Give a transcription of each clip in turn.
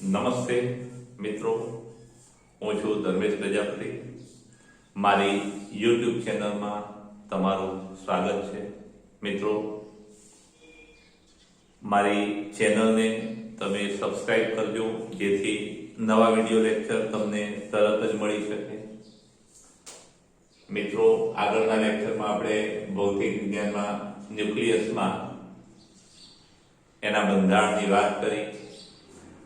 નમસ્તે મિત્રો, હું છું ધર્મેશ પ્રજાપતિ. મારી યુટ્યુબ ચેનલમાં તમારું સ્વાગત છે. મિત્રો, મારી ચેનલને તમે સબસ્ક્રાઇબ કરજો જેથી નવા વિડીયો લેક્ચર તમને તરત જ મળી શકે. મિત્રો, આગળના લેક્ચરમાં આપણે ભૌતિક વિજ્ઞાનમાં ન્યુક્લિયસમાં એના બંધારણની વાત કરી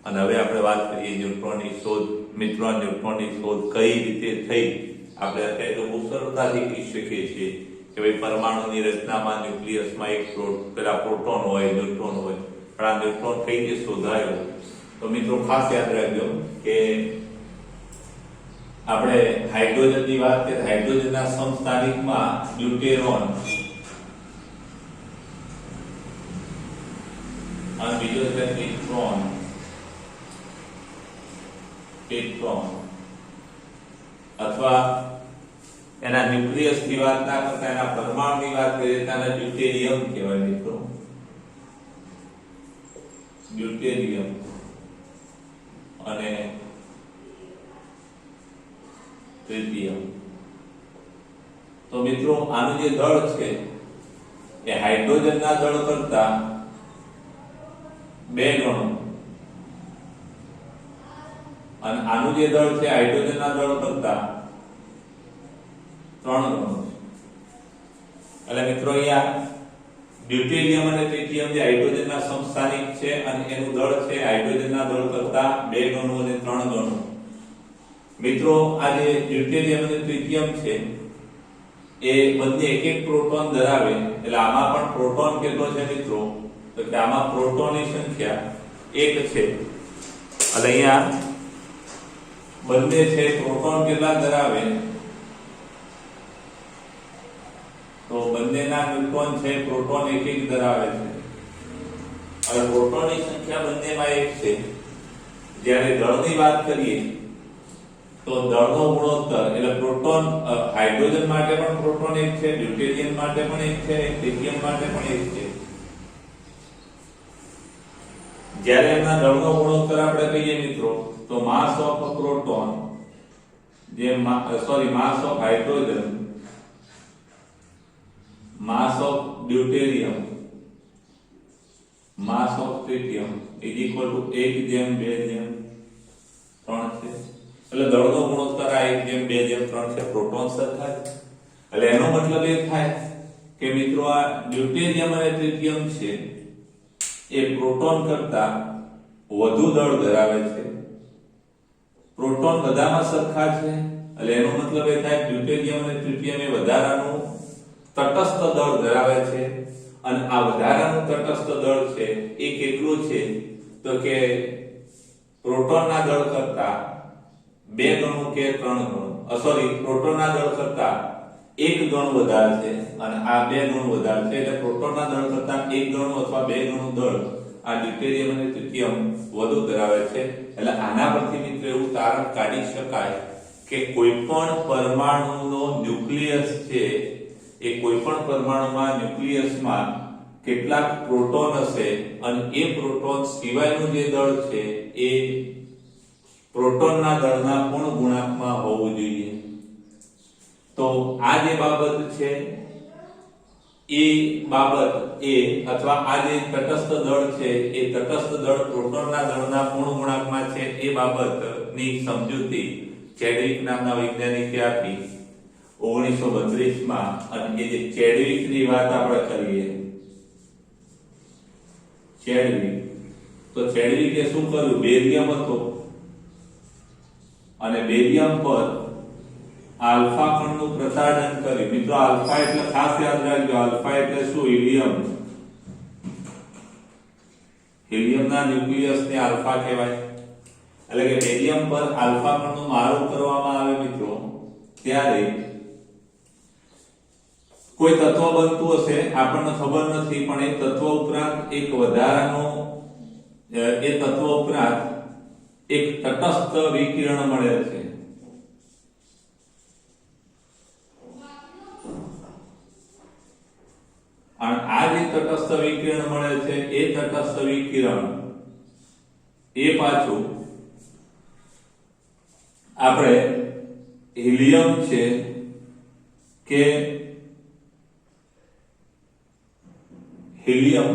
અને હવે આપણે વાત કરીએ ન્યુટ્રોનની શોધ. મિત્રો, આ ન્યુટ્રોનની શોધ કઈ રીતે થઈ આપણે અત્યારે તો બહુ સરળતાથી કહી શકીએ છીએ કે ભાઈ પરમાણુની રચનામાં ન્યુક્લિયસમાં એક પેલા પ્રોટોન હોય, ન્યુટ્રોન હોય, પણ આ ન્યુટ્રોન કઈ રીતે શોધાયો? તો મિત્રો ખાસ યાદ રાખજો કે આપણે હાઇડ્રોજનની વાત કરીએ, હાઇડ્રોજનના સમસ્થાનિકમાં ડ્યુટેરોન અને બીજો છે ન્યુટ્રોન. અથવા એના ન્યુક્લિયસ ની વાત ના કરતા એના પરમાણુ ની વાત કરીએ તો એને ડ્યુટેરિયમ કહેવાય. મિત્રો, ડ્યુટેરિયમ અને ટ્રિટિયમ. તો મિત્રો, આનું જે દળ છે એ હાઇડ્રોજનના દળ કરતા 2 ગણું અને આનું જે દળ છે હાઇડ્રોજનના દળ કરતા 3 ગણું. એટલે મિત્રો, અહીંયા ડ્યુટેરિયમ અને ટ્રિટિયમ જે હાઇડ્રોજનના સમસ્થાનિક છે અને એનું દળ છે હાઇડ્રોજનના દળ કરતા 2 ગણું અને 3 ગણું. મિત્રો, આ જે ડ્યુટેરિયમ અને ટ્રિટિયમ છે એ બંને એક એક પ્રોટોન ધરાવે. એટલે આમાં પણ પ્રોટોન કેટલો છે મિત્રો? તો કે આમાં પ્રોટોનની સંખ્યા 1 છે. એટલે અહીંયા બંને છે પ્રોટોન કેટલા ધરાવે? તો બંનેના ન્યુટ્રોન છે પ્રોટોન 1 ધરાવે છે. હવે પ્રોટોનની સંખ્યા બંનેમાં 1 છે. જ્યારે દળની વાત કરીએ તો દળનો ગુણોત્તર એટલે પ્રોટોન હાઇડ્રોજન માટે પણ પ્રોટોન 1 છે, ડ્યુટેરિયમ માટે પણ 1 છે, ટ્રિટિયમ માટે પણ 1 છે. જ્યારે એમના દળનો ગુણોત્તર આપણે કહીએ મિત્રો તો માસ of proton mass of hydrogen, mass of deuterium, mass of tritium = 1:2:3 છે. એટલે દળનો ગુણોત્તર આ 1:2:3 છે. પ્રોટોન સરખા છે. એટલે એનો મતલબ એ થાય કે મિત્રો આ ડ્યુટેરિયમ અને ટ્રિટિયમ છે એ પ્રોટોન કરતા વધુ દળ ધરાવે છે. પ્રોટોન બધામાં સરખા છે. એટલે એનો મતલબ એ થાય કે ડ્યુટેરિયમ અને ટ્રિટિયમ એ વધારાનું તટસ્થ દળ ધરાવે છે. અને આ વધારાનું તટસ્થ દળ છે એ કેટલું છે? તો કે પ્રોટોનના દળ કરતા 2 ગણું કે 3 ગણું. પ્રોટોનના દળ કરતા 1 ગણું વધારે છે અને આ 2 ગણું વધારે છે. એટલે પ્રોટોનના દળ કરતા 1 ગણું અથવા 2 ગણું દળ આ ડ્યુટેરિયમ અને ટ્રિટિયમ વધુ ધરાવે છે. એટલે આના પરથી મિત્રો એવું તારણ કાઢી શકાય કે કોઈ પણ પરમાણુનો ન્યુક્લિયસ છે એ કોઈ પણ પરમાણુમાં ન્યુક્લિયસમાં કેટલાક પ્રોટોન હશે અને એ પ્રોટોન સિવાયનું જે દળ છે એ પ્રોટોનના દળના પૂર્ણ ગુણાંકમાં હોવું જોઈએ. તો આ જે બાબત છે એ બાબત અથવા આ જે તટસ્થ દળ છે એ તટસ્થ દળ પ્રોટોનના દળના પૂર્ણ ગુણાંકમાં છે એ બાબતની સમજૂતી ચેડવિક નામના વૈજ્ઞાનિકે આપી 1932 માં. અને એ જે ચેડવિકની વાત આપણે કરીએ, ચેડવિકે શું કર્યું? બેરિયમ હતો અને બેરિયમ પર આલ્ફા કણનું પ્રસારણ કર્યું. મિત્રો, આલ્ફા એટલે ખાસ યાદ રાખજો, આલ્ફા એટલે શું? હિલિયમ. હિલિયમના ન્યુક્લિયસને આલ્ફા કહેવાય. એટલે કે બેરિયમ પર આલ્ફા કણનું મારું કરવામાં આવે મિત્રો ત્યારે કોઈ તત્વ બનતું હશે, આપણને ખબર નથી, પણ એ તત્વ ઉપરાંત એક વધારાનો એ તત્વ ઉપરાંત એક તટસ્થ વિકિરણ મળે છે. અને આ જે તટસ્થ વિકિરણ મળે છે એ તટસ્થ વિકિરણ એ પાછું આપણે હિલિયમ છે કે હિલિયમ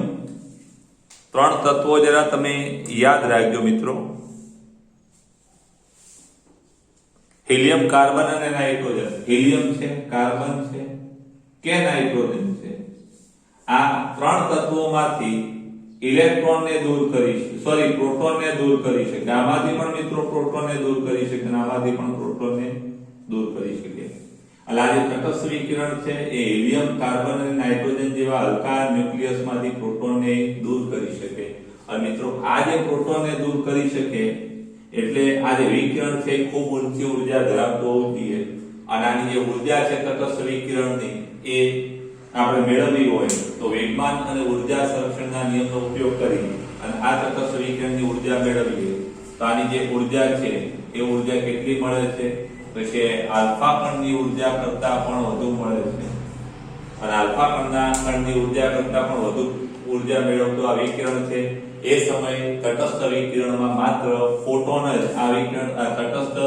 ત્રણ તત્વો જરા તમે યાદ રાખજો મિત્રો. હિલિયમ, કાર્બન અને નાઇટ્રોજન. હિલિયમ છે, કાર્બન છે કે નાઇટ્રોજન છે, આ ત્રણ તત્વોમાંથી ઇલેક્ટ્રોનને દૂર કરી છે, પ્રોટોનને દૂર કરી શકે. આમાંથી પણ મિત્રો પ્રોટોનને દૂર કરી શકે અને આમાંથી પણ પ્રોટોનને દૂર કરી શકે. એટલે આ જે તટસ્થ વિકિરણ છે એ હિલિયમ, કાર્બન અને નાઇટ્રોજન જેવા હલકા ન્યુક્લિયસમાંથી પ્રોટોનને દૂર કરી શકે. અને મિત્રો આ જે પ્રોટોનને દૂર કરી શકે એટલે આ જે વિકિરણ છે એ ખૂબ ઊંચી ઉર્જા ધરાવતો હોવું જોઈએ. અને આની જે ઉર્જા છે તટસ્થ વિકિરણની એ આપણે મેળવવી હોય તો વેગમાન અને ઉર્જા સંરક્ષણના નિયમનો ઉપયોગ કરી અને આ તટસ્થ વિકિરણની ઉર્જા મેળવીએ તો આની જે ઉર્જા છે એ ઉર્જા કેટલી મળે છે તો કે આલ્ફા કણની ઉર્જા કરતા પણ વધુ મળે છે. અને આલ્ફા કણની ઉર્જા કરતા પણ વધુ ઉર્જા મેળવતો આ વિકિરણ છે. એ સમયે તટસ્થ વિકિરણમાં માત્ર ફોટોન જ આ વિકિરણ, આ તટસ્થ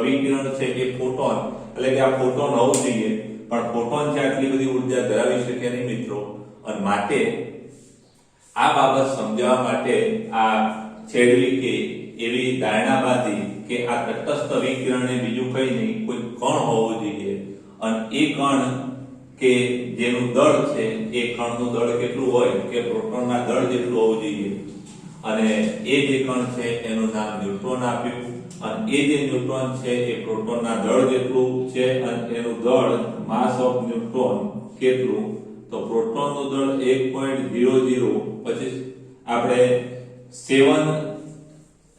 વિકિરણ છે એ ફોટોન, એટલે કે આ ફોટોન હોવું જોઈએ પણ ફોટોન છે આટલી બધી ઉર્જા ધરાવી શકે નહીં મિત્રો. અને માટે આ બાબત સમજાવવા માટે આ ચેડવિકે એવી ધારણા બાંધી કે આ તટસ્થ વિકિરણ એ બીજું કંઈ નહીં કોઈ કણ હોવું જોઈએ અને એ કણ કે જેનું દળ છે એ કણનું દળ કેટલું હોય કે પ્રોટોનના દળ જેટલું હોવું જોઈએ. અને એ જે કણ છે એનું નામ ન્યુટ્રોન આપ્યું અને એ જે ન્યુટ્રોન છે એ પ્રોટોનના દળ જેટલું છે અને એનું દળ માસ ઓફ ન્યુટ્રોન કેટલું તો પ્રોટોનનું દળ 1.00 પછી આપણે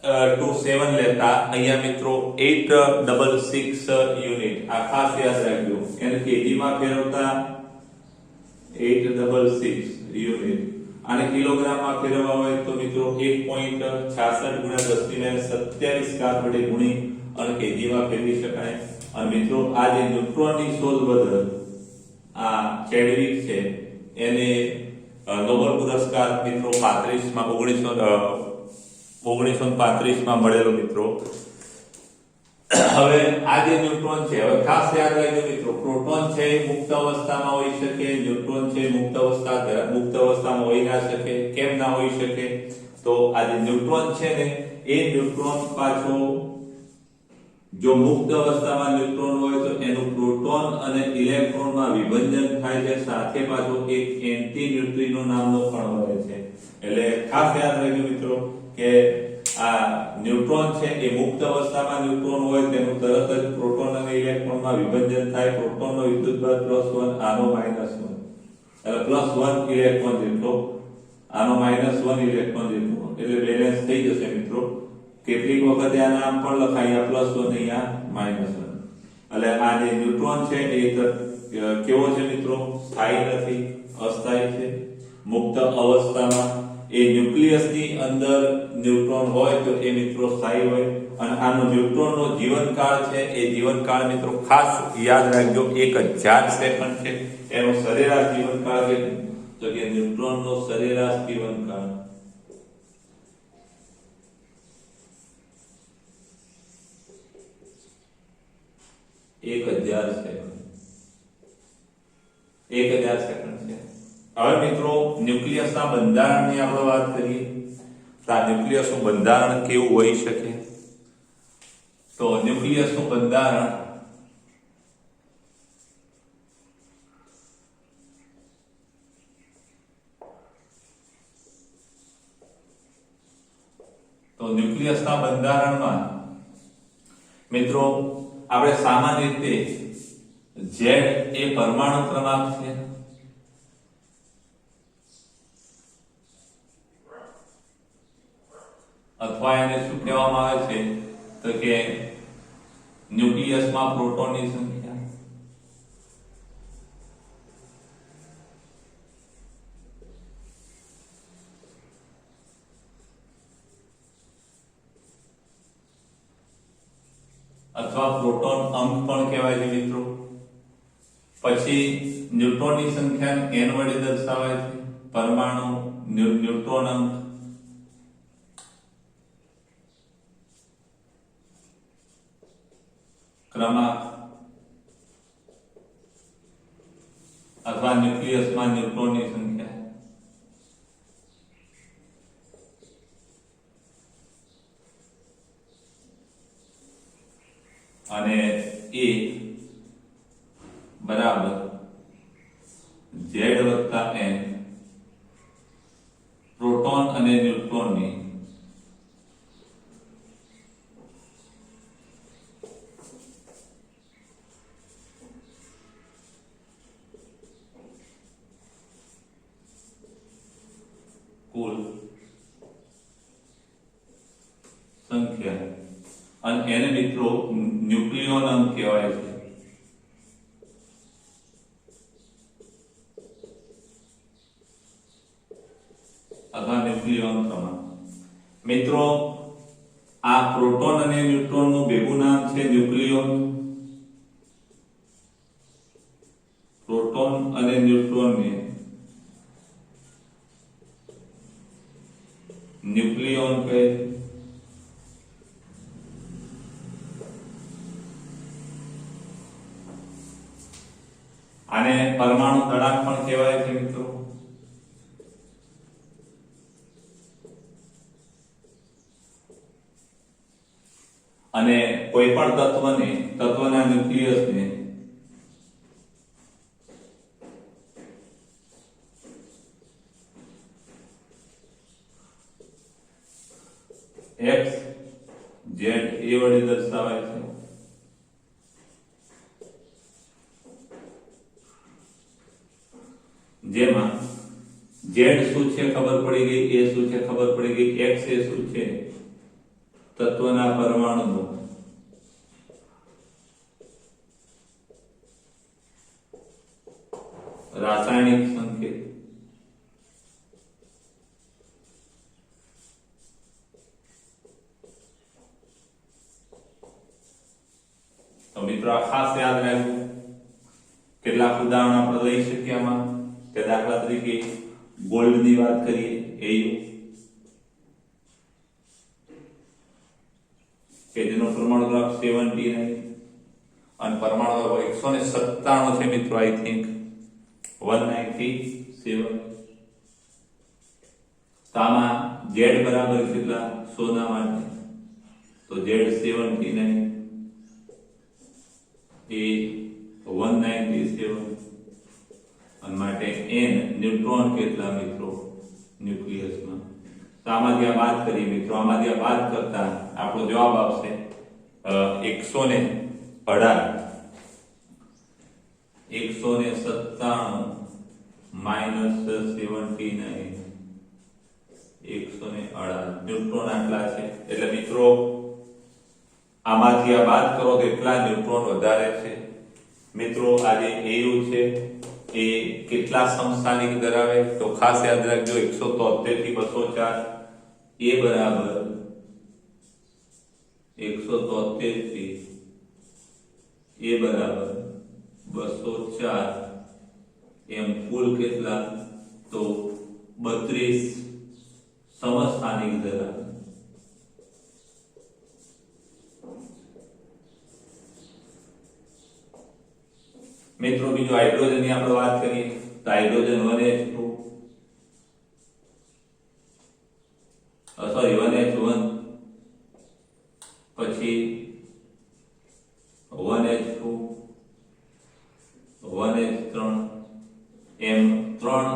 7 લેતા અહીંયા મિત્રો 866 યુનિટ. આ ખાસ યાદ રાખજો. એને કેજી માં ફેરવતા 866 યુનિટ. આને કિલોગ્રામમાં ફેરવવા હોય તો મિત્રો 1.66 × 10⁻27 વડે ગુણી અને કેજી માં ફેરવી શકાય. અને મિત્રો આ જે ન્યુટ્રોનની શોધ બદલ આ ચેડવિક છે એને નોબેલ પુરસ્કાર મિત્રો 1935 માં મળેલો મિત્રો. હવે આ જે ન્યુટ્રોન છે, હવે ખાસ યાદ રાખજો મિત્રો, પ્રોટોન છે મુક્ત અવસ્થામાં હોઈ શકે, ન્યુટ્રોન છે મુક્ત અવસ્થામાં હોઈ ના શકે. કેમ ના હોઈ શકે તો આ જે ન્યુટ્રોન છે ને એ ન્યુટ્રોન પાછો જો મુક્ત અવસ્થામાં ન્યુટ્રોન હોય તો એનું પ્રોટોન અને ઇલેક્ટ્રોનમાં વિભંજન થાય છે, સાથે પાછો એક એન્ટી ન્યુટ્રિનો નામનો કણ હોય છે. એટલે ખાસ યાદ રાખજો મિત્રો કે આ ન્યુટ્રોન છે એ મુક્ત અવસ્થામાં ન્યુટ્રોન હોય તેનું તરત જ પ્રોટોન અને ઇલેક્ટ્રોનમાં વિભંજન થાય. પ્રોટોનનો વિદ્યુતભાર +1, આનો -1, એટલે +1 ઇલેક્ટ્રોન જેટલો, આનો -1 ઇલેક્ટ્રોન જેટલો, એટલે બેલેન્સ થઈ જશે મિત્રો. કેટલીક વખત આ નામ પણ લખાય +1 અહીંયા -1. એટલે આ જે ન્યુટ્રોન છે એ કેવો છે મિત્રો? સ્થાયી નથી, અસ્થાયી છે. મુક્ત અવસ્થામાં એ ન્યુક્લિયસની અંદર ન્યુટ્રોન હોય તો એ મિત્રો સ્થાયી હોય. અને આનો ન્યુટ્રોનનો જીવનકાળ છે એ જીવનકાળ મિત્રો ખાસ યાદ રાખજો 1000 સેકન્ડ છે. એનો સરેરાશ જીવનકાળ કેટલો તો કે ન્યુટ્રોનનો સરેરાશ જીવનકાળ 1000 સેકન્ડ. 1000 સેકન્ડ છે. હવે મિત્રો ન્યુક્લિયસના બંધારણની આપણે વાત કરીએ તો આ ન્યુક્લિયસનું બંધારણ કેવું હોઈ શકે તો ન્યુક્લિયસનું બંધારણ ન્યુક્લિયસના બંધારણમાં મિત્રો આપણે સામાન્ય રીતે Z એ પરમાણુ ક્રમાંક છે, અથવા એને શું કહેવામાં આવે છે તો કે ન્યુક્લિયસમાં પ્રોટોનની સંખ્યા. અથવા પ્રોટોન અંક પણ કહેવાય છે મિત્રો. પછી ન્યુટ્રોનની સંખ્યા n વડે દર્શાવાય છે, પરમાણુ ન્યુટ્રોન અંક. ક્રમાંક અથવા ન્યુક્લિયસમાં ન્યુટ્રોનની સંખ્યા અને એ બરાબર z વત્તા n પ્રોટોન અને ન્યુટ્રોનની કુલ સંખ્યા અને એને મિત્રો ન્યુક્લિયોન અંક કહેવાય છે. અથવા ન્યુક્લિયોન ક્રમાંક. મિત્રો આ પ્રોટોન અને ન્યુટ્રોન નું ભેગું નામ છે ન્યુક્લિયોન. પ્રોટોન અને ન્યુટ્રોન ને ન્યુક્લિયોન કહે છે. આને પરમાણુ દળાંક પણ કહેવાય છે મિત્રો. અને કોઈ પણ તત્વના ન્યુક્લિયસને x z a વડે દર્શાવાય છે. જેમાં z શું છે ખબર પડી ગઈ, a શું છે ખબર પડી ગઈ, x એ શું છે તત્વના પરમાણુનો રાસાયણિક સંકેત. તો મિત્રો આ ખાસ યાદ રાખવું. કેટલાક ઉદાહરણ આપણે લઈ શકીએ આમાં કે દાખલા તરીકે ગોલ્ડ ની વાત કરીએ AU કે જેનો પરમાણુ ક્રમાંક 79 અને પરમાણુ ક્રમાંક 197 છે મિત્રો. I think 197. તો આમાં Z બરાબર કેટલા સોના માટે તો Z 79 એ 197 અને માટે n ન્યુટ્રોન કેટલા મિત્રો ન્યુક્લિયસમાં. તો આમાંથી આ બાદ કરીએ મિત્રો. આમાંથી આ બાદ કરતા આપણો જવાબ આવશે 197 માઈનસ 79 118 ન્યુટ્રોન આટલા છે. એટલે મિત્રો આમાંથી આ બાદ કરો તો એટલા ન્યુટ્રોન વધારે છે. મિત્રો આ જે AU છે એ કેટલા સમસ્થાનિક ધરાવે તો ખાસ યાદ રાખજો 173 થી 204 એ બરાબર 173 થી એ બરાબર 204 એમ કુલ કેટલા તો 32 સમસ્થાનિક ધરાવે. મિત્રો બીજો હાઇડ્રોજન ની આપણે વાત કરીએ તો હાઇડ્રોજન 1H2 સોરી 1H1 પછી 1H2 1H3 એમ 3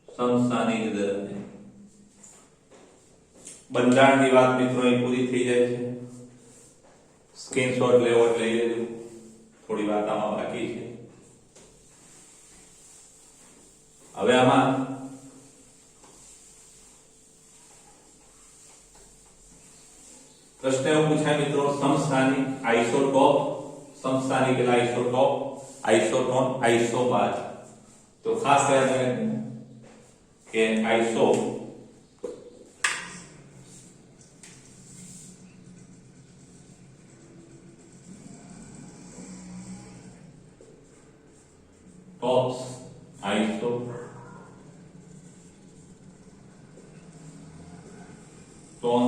સમસ્થાનિક ધરાવે. બંધારણની વાત મિત્રો અહીં પૂરી થઈ જાય છે. સ્ક્રીનશોટ લેવો લઈ લેજો. થોડી વાત આમાં બાકી છે. હવે આમાં પ્રશ્ન એવો પૂછાય મિત્રો સમસ્થાનિક આઇસોટોપ સમસ્થાનિક એટલે આઇસોટોપ આઇસોટોન આઇસોબાર. તો ખાસ યાદ રાખજો કે iso tops iso tone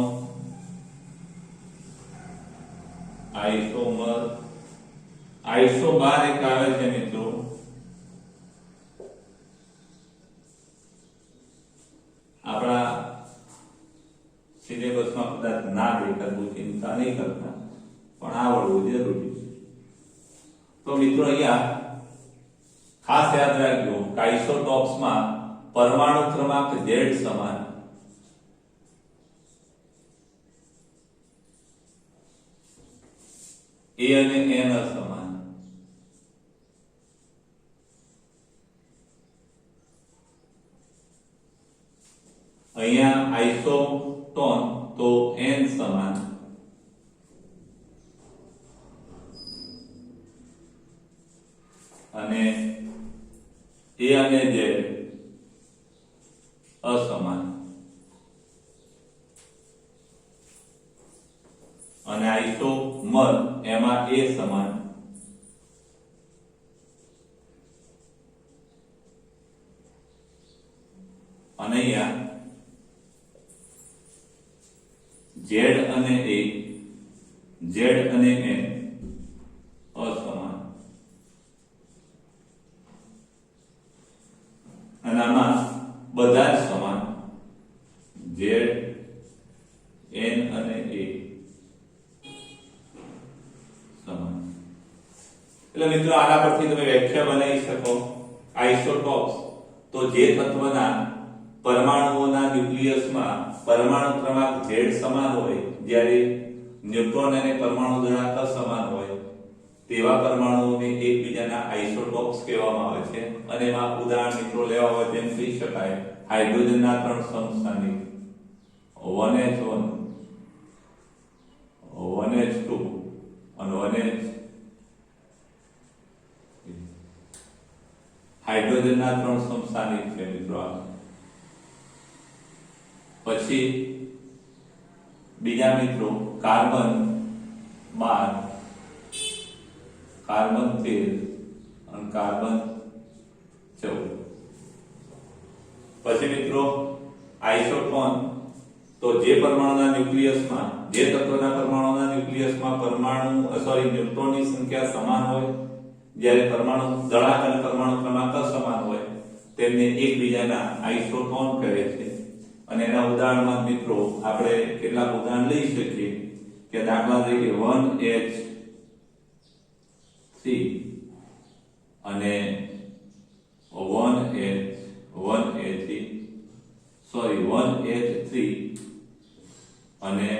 iso 12 એક આવે છે મિત્રો, આપણા સિલેબસમાં કદાચ ના દેખાતું, ચિંતા નહીં કરતા, પણ આવડવું જરૂરી છે. તો મિત્રો અહીંયા ખાસ યાદ રાખજો કે આઇસોટોપ્સમાં પરમાણુ ક્રમાંક Z સમાન, A અને N સમાન. અહીંયા આઇસોટોન તો N સમાન, અને A અને Z અસમાન, અને આઇસોમર એમાં A સમાન, અને અહીંયા Z અને A, Z અને N અસમાન, અને આમાં બધા જ સમાન, Z, N અને A સમાન. એટલે મિત્રો આના પરથી તમે વ્યાખ્યા બનાવી શકો. આઇસોટોપ્સ તો જે તત્વના પરમાણુઓના ન્યુક્લિયસમાં પરમાણુ ક્રમાંક Z સમાન હોય, જ્યારે ન્યુટ્રોન અને પરમાણુ દળાંક સમાન હોય, તેવા પરમાણુઓને એકબીજાના આઇસોટોપ્સ કહેવામાં આવે છે. અને એમાં ઉદાહરણ મિત્રો લેવા હોય તેમ કહી શકાય હાઇડ્રોજનના 3 સમસ્થાનિક 1h1, 1h2 અને 1h, હાઇડ્રોજનના 3 સમસ્થાનિક છે મિત્રો. પછી બીજા મિત્રો કાર્બન 12, કાર્બન 13 અને કાર્બન 14. પછી મિત્રો આઇસોટોન તો જે પરમાણુના ન્યુક્લિયસમાં, જે તત્વના પરમાણુના ન્યુક્લિયસમાં ન્યુટ્રોનની સંખ્યા સમાન હોય, જ્યારે પરમાણુ દળાંક અને પરમાણુ ક્રમાંક સમાન હોય, તેમને એકબીજાના આઇસોટોન કહે છે. અને એના ઉદાહરણમાં મિત્રો આપણે કેટલાક ઉદાહરણ લઈ શકીએ કે દાખલા તરીકે 1H3 અને 1H3 અને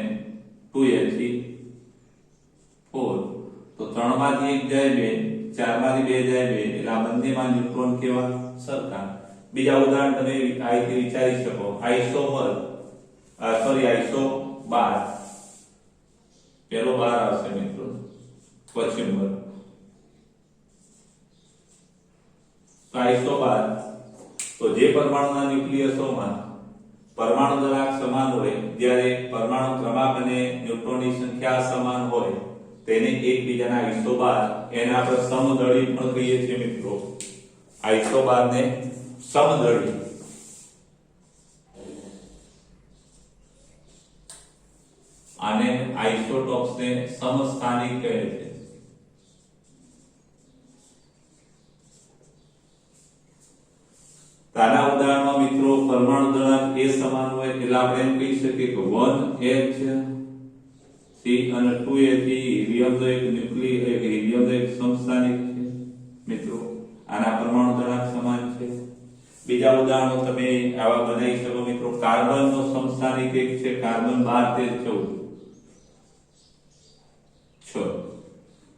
2H4. તો 3 માંથી 1 જાય 2, 4 માંથી 2 જાય 2, એટલે આ બંનેમાં ન્યુટ્રોન કેવા? સરખા. બીજા ઉદાહરણ તમે આ રીતે વિચારી શકો. આઇસો 12, પેલો 12 આવશે મિત્રો, પછી નંબર. તો આઇસો 12 તો જે પરમાણુના ન્યુક્લિયસોમાં પરમાણુ દળાંક સમાન હોય, જ્યારે પરમાણુ ક્રમાંક અને ન્યુટ્રોનની સંખ્યા સમાન હોય, તેને એકબીજાના આઇસો 12, એને આપણે સમદળી પણ કહીએ છીએ મિત્રો. આઇસો 12 ને સમદળી. આને આઇસોટોપ્સ ને સમસ્થાનિક કહે છે. તારા ઉદાહરણમાં મિત્રો પરમાણુ દળાંક A સમાન હોય, એટલે આપણે એમ કહી શકીએ કે 1H3 અને 2H હિલિયમનો એક ન્યુક્લિયસ, હિલિયમનો એક સમસ્થાનિક છે મિત્રો. આના પરમાણુ દળાંક સમાન છે. બીજા ઉદાહરણો તમે આવા બનાવી શકો મિત્રો. કાર્બનનો સમસ્થાનિક એક છે, કાર્બન 12 13 14 6,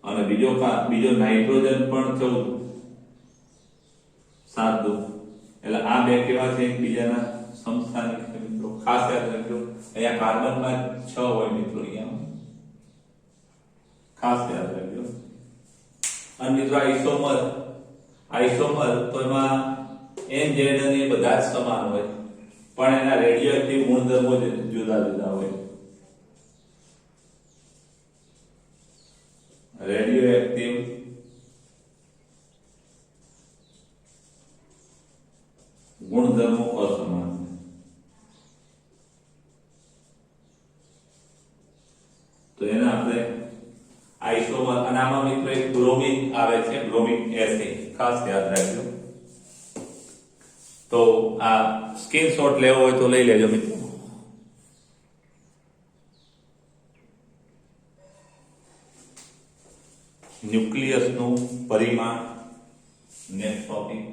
અને બીજો નાઇટ્રોજન પણ 14 7 2. એટલે આ બે કેવા છે? એકબીજાના સમસ્થાનિક છે મિત્રો. ખાસ યાદ રાખજો, અહીંયા કાર્બનમાં 6 હોય મિત્રો, અહીંયા ખાસ યાદ રાખજો. અને મિત્રો આઇસોમર તો એમાં N, Z અને બધા જ સમાન હોય, પણ એના રેડિયોએક્ટિવ ગુણધર્મો જુદા જુદા હોય. રેડિયોએક્ટિવ ગુણધર્મો અસમાન. તો એને આપણે આઇસોમર, અને આમાં મિત્રો એક બ્રોમિન ખાસ યાદ રાખજો. તો આ સ્ક્રીનશોટ લેવો હોય તો લઈ લેજો મિત્રો. ન્યુક્લિયસનું પરિમાણ, નેક્સ્ટ ટોપિક.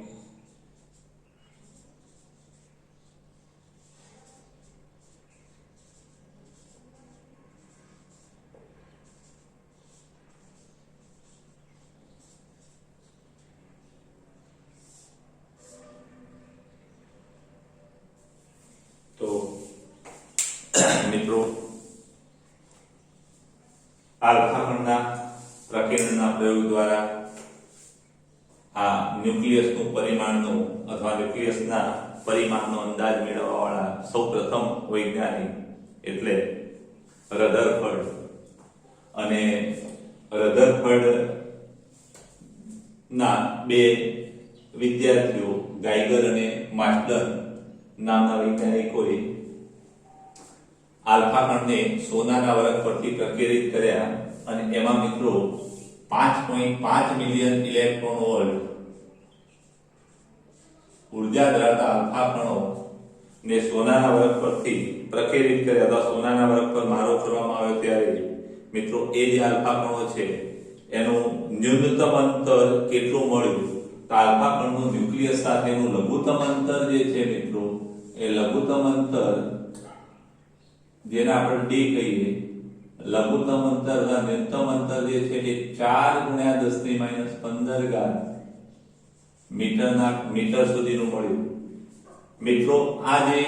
તો મિત્રો આલ્ફા કણના પ્રકીર્ણનના પ્રયોગ દ્વારા આ ન્યુક્લિયસનું પરિમાણનું અથવા ન્યુક્લિયસના પરિમાણનો અંદાજ મેળવવા વાળા સૌપ્રથમ વૈજ્ઞાનિક એટલે રધરફર્ડ. અને રધરફર્ડ ના બે વિદ્યાર્થીઓ ગાઈગર અને માસ્ટર નામના વૈજ્ઞાનિકોએ આલ્ફા કણને સોનાના વરખ પરથી પ્રકીર્ણિત કર્યા અને એમાં મિત્રો 5.5 મિલિયન ઇલેક્ટ્રોન વોલ્ટ ઉર્જા ધરાવતા આલ્ફા કણો ને સોનાના વરખ પરથી પ્રકીર્ણિત કર્યા અથવા સોનાના વરખ પર મારો કરવામાં આવ્યો ત્યારે મિત્રો એ જે આલ્ફા કણો છે એનું ન્યૂનતમ અંતર કેટલું મળ્યું? તો આલ્ફા કણનું ન્યુક્લિયસ સાથેનું લઘુત્તમ અંતર જે છે મિત્રો એ લઘુત્તમ અંતર જેને આપણે ડી કહીએ, લઘુત્તમ અંતર અથવા ન્યૂનતમ અંતર જે છે એ 4 × 10⁻15 મીટર સુધીનું મળ્યું. મિત્રો આ જે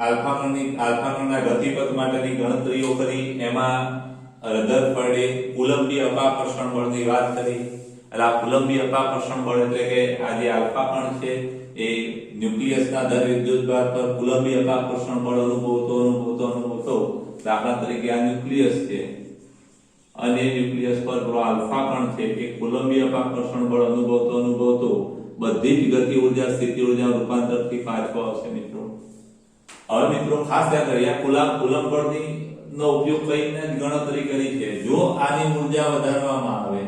આલ્ફા કણના ગતિપથ માટેની ગણતરીઓ કરી એમાં રધરફર્ડે કુલંબી અપાકર્ષણ બળની વાત કરી. એટલે આ કુલંબી અપાકર્ષણ બળ એટલે કે આ જે આલ્ફા કણ છે એ ન્યુક્લિયસના દર વિદ્યુતભાર પર કુલંબી અપાકર્ષણ બળ અનુભવતો. દાખલા તરીકે આ ન્યુક્લિયસ છે અને ન્યુક્લિયસ પર આલ્ફા કણ છે એ કુલંબી અપાકર્ષણ બળ અનુભવતો બધી જ ગતિ ઉર્જા સ્થિતિ ઉર્જા રૂપાંતરથી પાછો આવશે મિત્રો. હવે મિત્રો ખાસ યાદ રાખજો કુલંબ બળની નો ઉપયોગ કરીને ગણતરી કરી છે. જો આની ઉર્જા વધારવામાં આવે,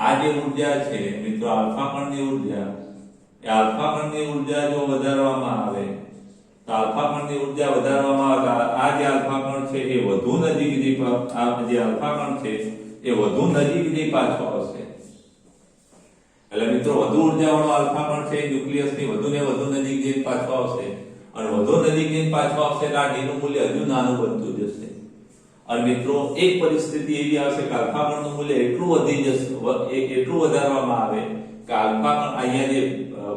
આ જે ઉર્જા છે મિત્રો આલ્ફા કણની ઉર્જા, એ આલ્ફા કણની ઉર્જા જો વધારવામાં આવે તો આલ્ફા કણની ઉર્જા વધારવામાં આવે આ જે આલ્ફા કણ છે એ વધુ નજીક જે આલ્ફા કણ છે એ વધુ નજીક જઈ પાછો આવશે. એટલે મિત્રો વધુ ઉર્જાવાળો આલ્ફા કણ છે ન્યુક્લિયસની વધુ ને વધુ નજીક જઈ પાછો આવશે અને વધુ નજીક જઈ પાછો આવશે એટલે આ ડી નું મૂલ્ય હજુ નાનું બનતું જશે. અને મિત્રો એક પરિસ્થિતિ એવી આવશે કે આલ્ફા કણનું મૂલ્ય એટલું વધી જશે, એટલું વધારવામાં આવે કે આલ્ફા કણ અહીંયા જે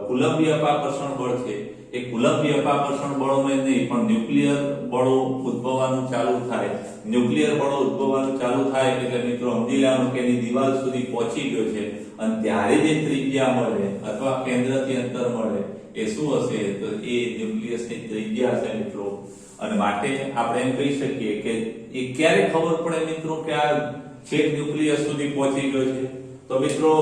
કુલંબી અપાકર્ષણ બળ છે એ કુલંબી અપાકર્ષણ બળોમાં નહીં પણ ન્યુક્લિયર બળો ઉદ્ભવવાનું ચાલુ થાય. ન્યુક્લિયર બળો ઉદ્ભવવાનું ચાલુ થાય એટલે મિત્રો સમજી લેવાનું કે એની દિવાલ સુધી પહોંચી ગયો છે અને ત્યારે જે ત્રિજ્યા મળે અથવા કેન્દ્રથી અંતર મળે એ શું હશે? તો એ ન્યુક્લિયસની ત્રિજ્યા હશે મિત્રો. અને માટે આપણે એમ કહી શકીએ કે એ ક્યારે ખબર પડે મિત્રો કે આ છેક ન્યુક્લિયસ સુધી પહોંચી ગયો છે? તો મિત્રો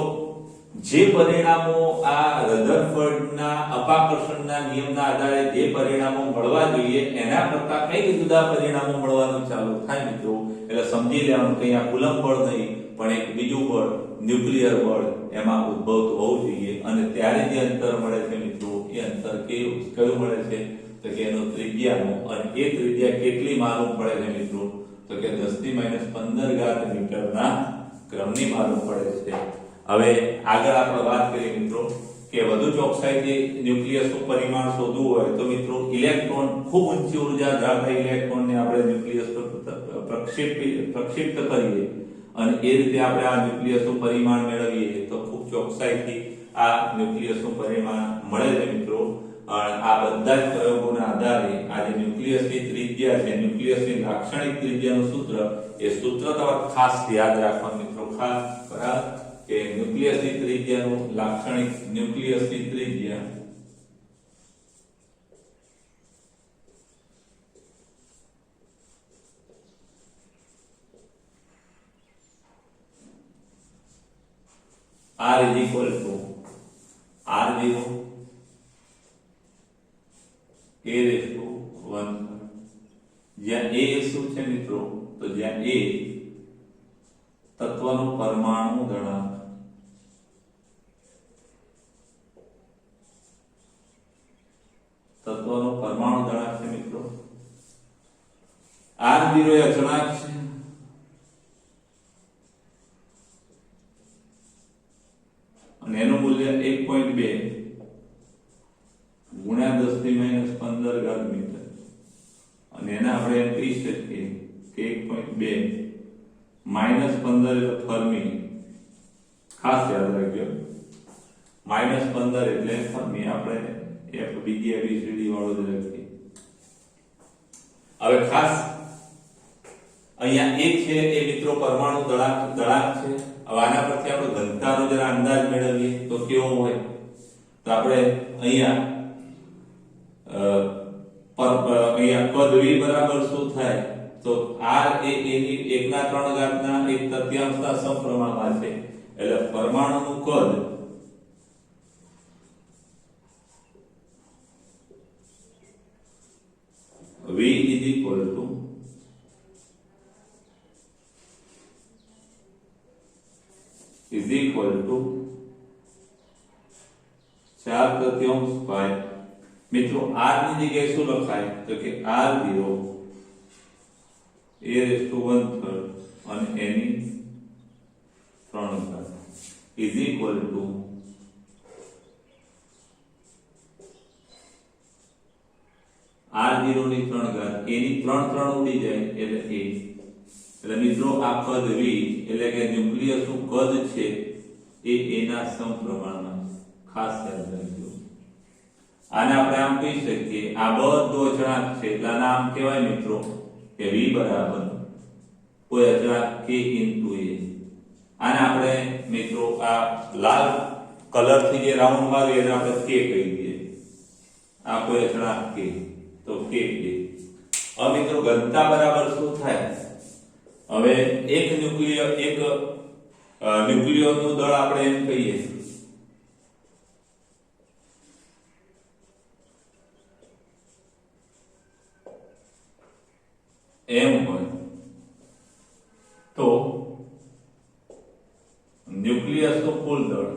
જે પરિણામો આ રધરફર્ડના અપાકર્ષણના નિયમના આધારે જે પરિણામો મળવા જોઈએ એના કરતા કંઈક જુદા પરિણામો મળવાનું ચાલુ થાય મિત્રો. એટલે સમજી લેવાનું કે અહીંયા કુલંબ બળ નહીં પણ એક બીજું બળ ન્યુક્લિયર બળ એમાં ઉદ્ભવતું હોવું જોઈએ. અને ત્યારે જે અંતર મળે છે મિત્રો એ અંતર કયું મળે છે? તો કે એનો ત્રિજ્યાનો. અને એ ત્રિજ્યા કેટલી માલુમ પડે છે મિત્રો? તો કે 10⁻15 મીટરના ક્રમની માલુમ પડે છે. હવે આગળ આપણે વાત કરીએ મિત્રો કે વધુ ચોકસાઈથી ન્યુક્લિયસનું પરિમાણ શોધવું હોય તો મિત્રો ઇલેક્ટ્રોન ખૂબ ઊંચી ઉર્જા ધરાવતા ઇલેક્ટ્રોનને આપણે ન્યુક્લિયસ પર પ્રક્ષિપ્ત કરીએ અને એ રીતે આપણે આ ન્યુક્લિયસનું પરિમાણ મેળવીએ તો ખૂબ ચોકસાઈથી આ ન્યુક્લિયસનું પરિમાણ મળે છે મિત્રો. આ બધા જ પ્રયોગોના આધારે આ જે ન્યુક્લિયસની ત્રિજ્યા છે, ન્યુક્લિયસની લાક્ષણિક ત્રિજ્યાનું સૂત્ર, એ સૂત્ર તમારે ખાસ યાદ રાખવાનું મિત્રો. ખાસ બરાબર કે ન્યુક્લિયસની ત્રિજ્યાનું લાક્ષણિક ન્યુક્લિયસની ત્રિજ્યા R is equal to R0 a raised to 1. જ્યાં a શું છે મિત્રો? તો જ્યાં a તત્વનો પરમાણુ ગુણાંક તત્વનો પરમાણુ દળાંક છે મિત્રો। R0 એ અચળાંક છે અને એનું મૂલ્ય 1.2 ગુણ્યા 10⁻15 ઘાત મીટર અને એને આપણે એમ કહી શકીએ કે 1.2 -15 એટલે ફર્મી। ખાસ યાદ રાખજો -15 એટલે ફર્મી। આપણે એક બીજી એબીસીડી વાળો જ લખીએ। હવે ખાસ અહીંયા એક છે એ મિત્રો પરમાણુ દળાંક છે। હવે આના પરથી આપણે ઘનતાનો જરા અંદાજ મેળવીએ તો કેવો હોય તો આપણે અહીંયા પદ v બરાબર શું થાય તો r એ એની 1/3 ઘાતના 1/3 ના સમપ્રમાણમાં છે એટલે પરમાણુનું કદ v is equal to ⅴ મિત્રો r ની જગ્યાએ શું લખાય તો કે r0 a⁻⁰ અને એની 3 ઘાત is equal to r0 ની 3 ઘાત a ની 3 ઉડી જાય એટલે a। એટલે મિત્રો આ કદ v એટલે કે ન્યુક્લિયસ નું કદ છે એ a ના સમપ્રમાણમાં ખાસ યાદ રાખજો। આને આપણે આમ કહી શકીએ આ બધો અચળાંક છે એટલે આને આમ કહેવાય મિત્રો કે v બરાબર કોઈ અચળાંક k into a। આને આપણે મિત્રો આ લાલ કલર થી જે રાઉન્ડ મારીએ એને આપણે k કહી દઈએ। આ કોઈ અચળાંક k તો k k। હવે મિત્રો ઘનતા બરાબર શું થાય હવે એક ન્યુક્લિયસનું દળ આપણે એમ કહીએ એમ હોય તો ન્યુક્લિયસનું કુલ દળ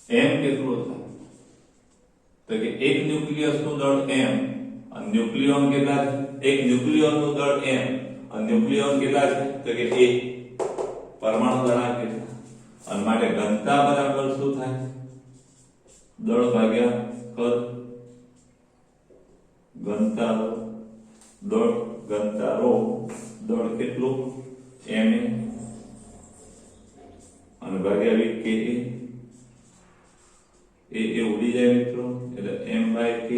એમ કેટલું થાય તો કે એક ન્યુક્લિયસનું દળ m અને ન્યુક્લિયોન કેટલા છે એક ન્યુક્લિયોનનું દળ m અને ન્યુક્લિયોન કેટલા છે તો કે a પરમાણુ દળાંક કેટલા અને માટે ઘનતા બરાબર શું થાય દળ ભાગ્યા કદ ઘનતા દળ કેટલું m અને ભાગ્યા v k એ ઉડી જાય મિત્રો એટલે m/k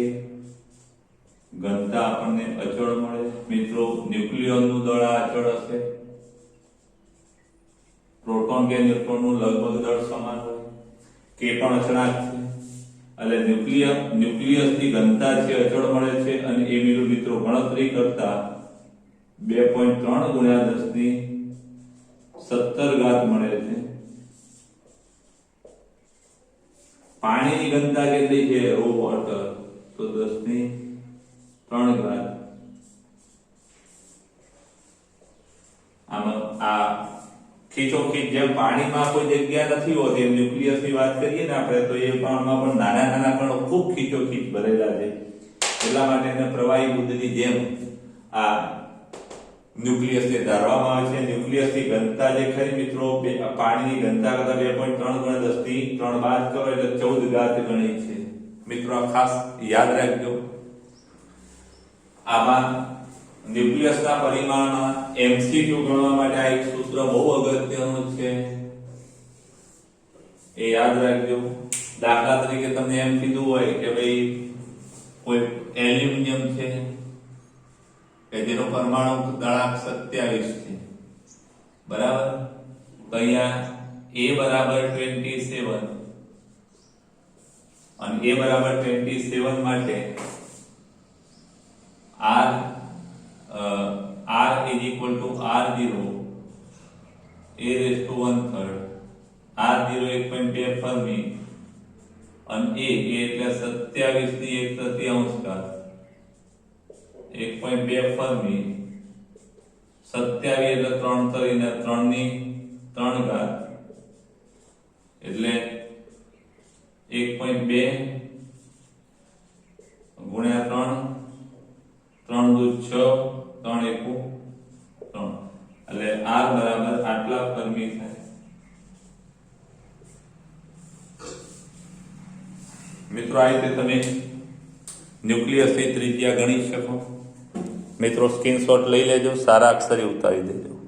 ઘનતા આપણને અચળ મળે। મિત્રો ન્યુક્લિયોનનું દળ આ અચળ હશે પ્રોટોન કે ન્યુટ્રોનનું લગભગ દળ સમાન હોય k પણ અચળાંક છે એટલે ન્યુક્લિયસની ઘનતા છે અચળ મળે છે અને એ મિત્રો ગણતરી કરતા 2.3 ગુણ્યા 10⁻17 ઘાત મળે છે। પાણીની ઘનતા કેટલી છે રો વોટર તો 10⁻3 ઘાત। આમાં આ ખીચોખીચ જેમ પાણીમાં કોઈ જગ્યા નથી હોતી એમ ન્યુક્લિયસની વાત કરીએ ને આપણે તો એ પાણીમાં પણ નાના કણો ખૂબ ખીચોખીચ ભરેલા છે એટલા માટે એને પ્રવાહી બુદ્ધની જેમ આ ન્યુક્લિયસને ધારવામાં આવે છે। ન્યુક્લિયસની ઘનતા જે ખરી મિત્રો પાણીની ઘનતા કરતા 2.3 ગુણ્યા 10⁻3 બાદ કરો એટલે 14 ઘાત ગણી છે। મિત્રો આ ખાસ યાદ રાખજો। આમાં ન્યુક્લિયસના પરિમાણમાં MCQ ગણવા માટે આ એક સૂત્ર બહુ અગત્યનું છે એ યાદ રાખજો। દાખલા તરીકે તમને એમ કીધું હોય કે ભાઈ કોઈ એલ્યુમિનિયમ છે કે જેનો પરમાણુ દળાંક 27 છે બરાબર તો અહીંયા a બરાબર 27 અને a બરાબર 27 માટે r is equal to r0 a⁻⅓ r0 1.2 fermi અને a એટલે 27 ની 1/3 ઘાત 1.2 ફર્મી 27 એટલે 3 તરીને 3 ની 3 ઘાત એટલે 1.2 ગુણ્યા 3 3 દુ 6 3 એકુ 3 એટલે r બરાબર આટલા ફર્મી થાય। મિત્રો આ રીતે તમે ન્યુક્લિયસની ત્રિજ્યા ગણી શકો। મિત્રો સ્ક્રીનશોટ લઈ લેજો, સારા અક્ષરે ઉતારી દેજો।